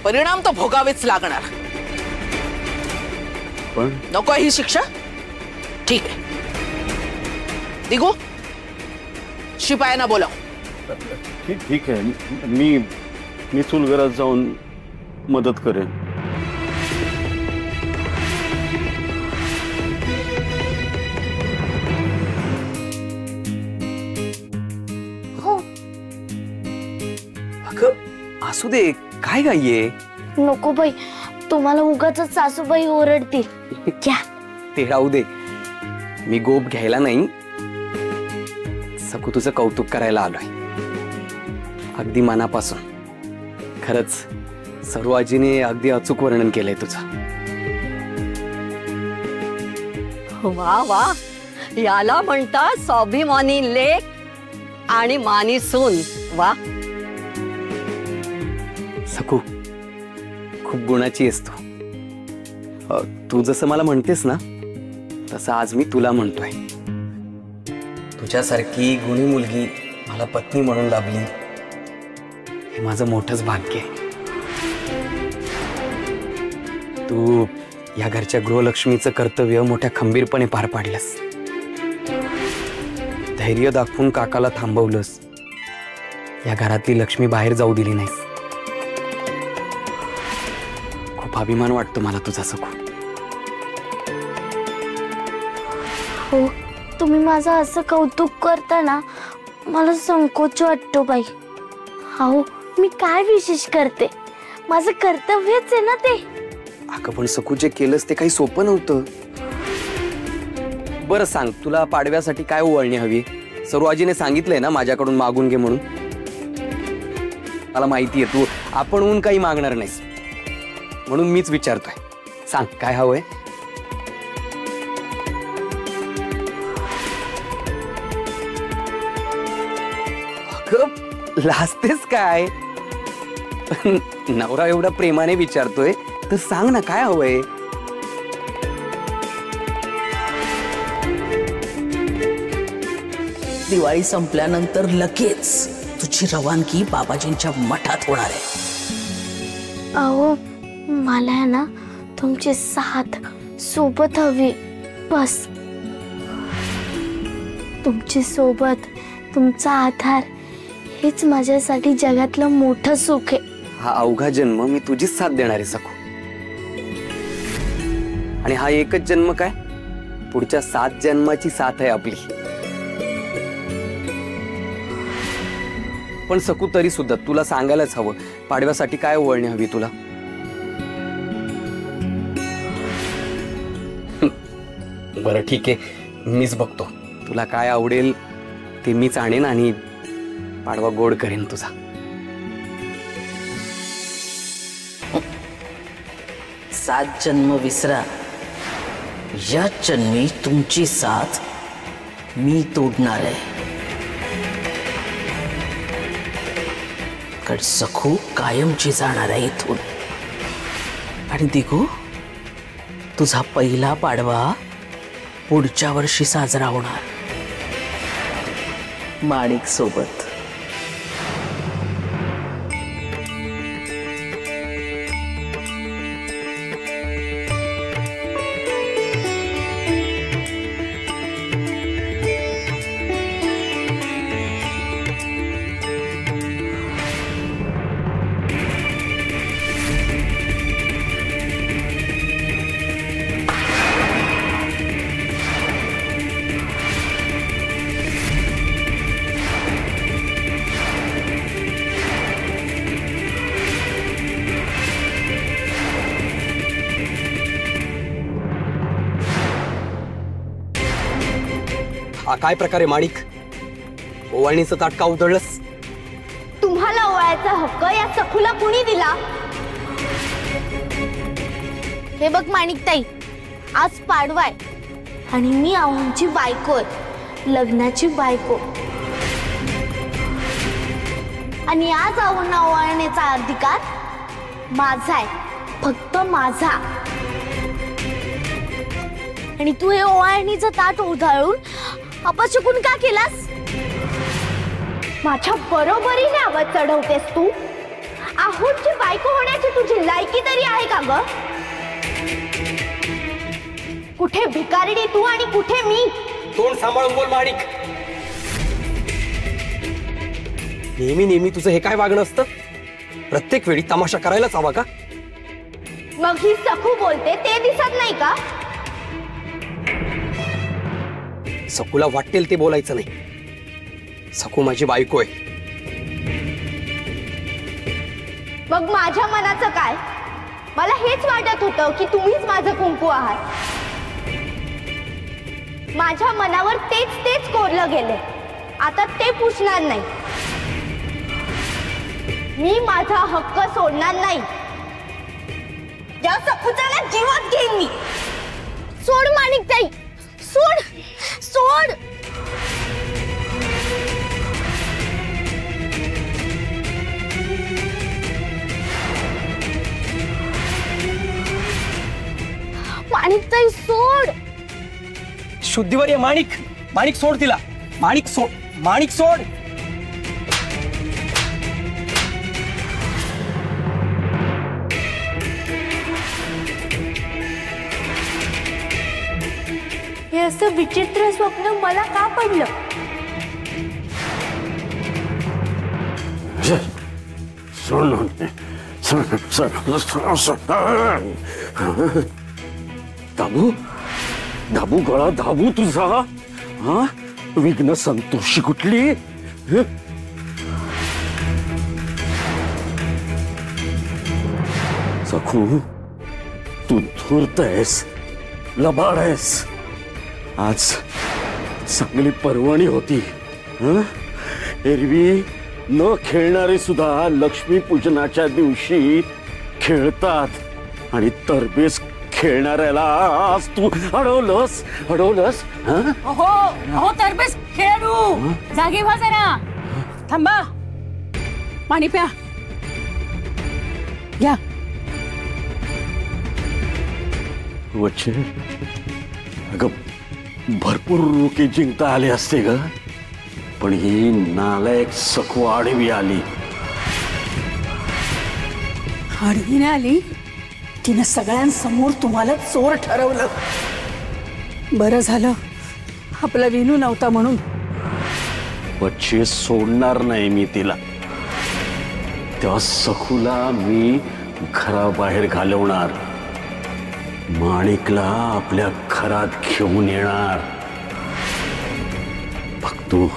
परिणाम तो भोगावेच लागणार। पण नको ही शिक्षा? ठीक आहे, दिगू शिपायांना बोलाव। ठीक आहे, मी चुलघरात जाऊन मदत करेन। हो असू दे, काय गाये? नको बाई, तुम्हाला उगाच सासूबाई ओरडतील। क्या ते राहू दे, मी गोप घ्यायला नाही, सकू तुझं कौतुक करायला आलोय अगदी मनापासून। खरंच सर्वाजीने अगदी अचूक वर्णन केलंय तुझं। वा वा, याला म्हणतात स्वाभिमानी लेक आणि मानी सून। वा सकू, खूप गुणाची आहेस तू। तू जसं मला म्हणतेस ना, तसं आज मी तुला म्हणतोय। तुझ्यासारखी गुणी मुलगी मला पत्नी म्हणून लाभली, हे माझं मोठंच भाग्य आहे। तू या घरच्या गृहलक्ष्मीचं कर्तव्य मोठ्या खंबीरपणे पार पाडलंस, धैर्य दाखवून काकाला थांबवलंस, या घरातली लक्ष्मी बाहेर जाऊ दिली नाहीस। खूप अभिमान वाटतो मला तुझा सकू। हो, तुम्ही माझं असं कौतुक करता ना, मला संकोच वाटतो बाई। हो, मी काय विशेष करते? माझं कर्तव्यच आहे ना ते। अगं पण सकू, जे केलंस ते काही सोपं नव्हतं। बरं सांग, तुला पाडव्यासाठी काय ओवाळणी हवी? सर्वाजीने सांगितलंय ना माझ्याकडून मागून घे म्हणून। मला माहितीये तू आपणहून काही मागणार नाहीस, म्हणून मीच विचारतोय। सांग काय हवंय? लाजतेस काय? नवरा एवढा प्रेमाने विचारतोय तर सांग ना काय हवंय? दिवाळी संपल्यानंतर लगेच तुझी रवानगी बाबाजींच्या मठात होणार आहे। अहो, मला ना तुमची साथ सोबत हवी, बस। तुमची सोबत, तुमचा आधार, हेच माझ्यासाठी जगातलं मोठं सुख आहे। हा अवघा जन्म मी तुझीच साथ देणार आहे सकू, आणि हा एकच जन्म काय, पुढच्या 7 जन्माची साथ आहे आपली। पण सकू, तरी सुद्धा तुला सांगायलाच हवं, पाडव्यासाठी काय ओवाळणी हवी तुला? बरं ठीक आहे, मीच बघतो तुला काय आवडेल ते मीच आणेन आणि पाडवा गोड करेन तुझा। 7 जन्म विसरा, या जन्मी तुमची साथ मी तोडणार आहे। कारण सखू कायमची जाणार आहे इथून। आणि दिगू, तुझा पहिला पाडवा पुढच्या वर्षी साजरा होणार माणिक सोबत। हा काय प्रकारे माणिक, ओवाळणीचं ताट का उधळलंस? तुम्हाला ओवाळायचा हक्क या सखूला कुणी दिला? हे बघ माणिकताई, आज पाडवा आहे आणि मी आऊंची बायको आहे, लग्नाची बायको। आणि आज आऊंना ओवाळण्याचा अधिकार माझा आहे, फक्त माझा। आणि तू हे ओवाळणीचं ताट उधळून अपशकुन का केलास? माझ्या बरोबरीने आवाज चढवतेस तू? माहूरची बायको होण्याची तुझी लायकी तरी आहे का ग? कुठे भिकारडी तू आणि कुठे मी? तोंड सांभाळून बोल माणिक. नेहमी नेहमी तुझं हे काय वागणं असतं? प्रत्येक वेळी तमाशा करायलाच हवा का? मग ही सखू बोलते ते दिसत नाही का? सखूला वाटेल ते बोलायचं नाही. सखू माझी बायको आहे. मग माझ्या मनाचं काय? मला हेच वाटत होतं की तुम्हीच माझं कुंकू आहात. माझ्या मनावर तेच तेच कोरलं गेले. आता ते पुसणार नाही. मी माझा हक्क सोडणार नाही. या सखूचा जीवात घेईन मी. सोड माणिकताई, सोड सोड. माणिकताई सोड. शुद्धीवर ये माणिक. माणिक सोड तिला. माणिक सोड. माणिक सोड. हे असं विचित्र स्वप्न मला का पडलं? दाबू दाबू गळा दाबू तुझा. हा विघ्न संतोषी कुठली? सखू तू धूर्त आहेस, लबाड आहेस. आज चांगली पर्वणी होती. एरवी न खेळणारे सुद्धा लक्ष्मी पूजनाच्या दिवशी खेळतात आणि तरबेज खेळणाऱ्याला आज तू अडवलंस. हो तरबेज खेळू. जागे व्हा जरा. थांबा. पाणी प्या. घ्या. वच्चे अगं भरपूर रोके जिंकता आले असते ग, पण ही नालायक सखू आडवी आली. आडवी नाही आली. तिनं सगळ्यांसमोर तुम्हाला चोर ठरवलं. बरं झालं आपला विनू नव्हता म्हणून. वच्चे सोडणार नाही मी तिला. तेव्हा सखूला मी घराबाहेर घालवणार. माणिकला आपल्या घरात घेऊन येणार. बघ तू.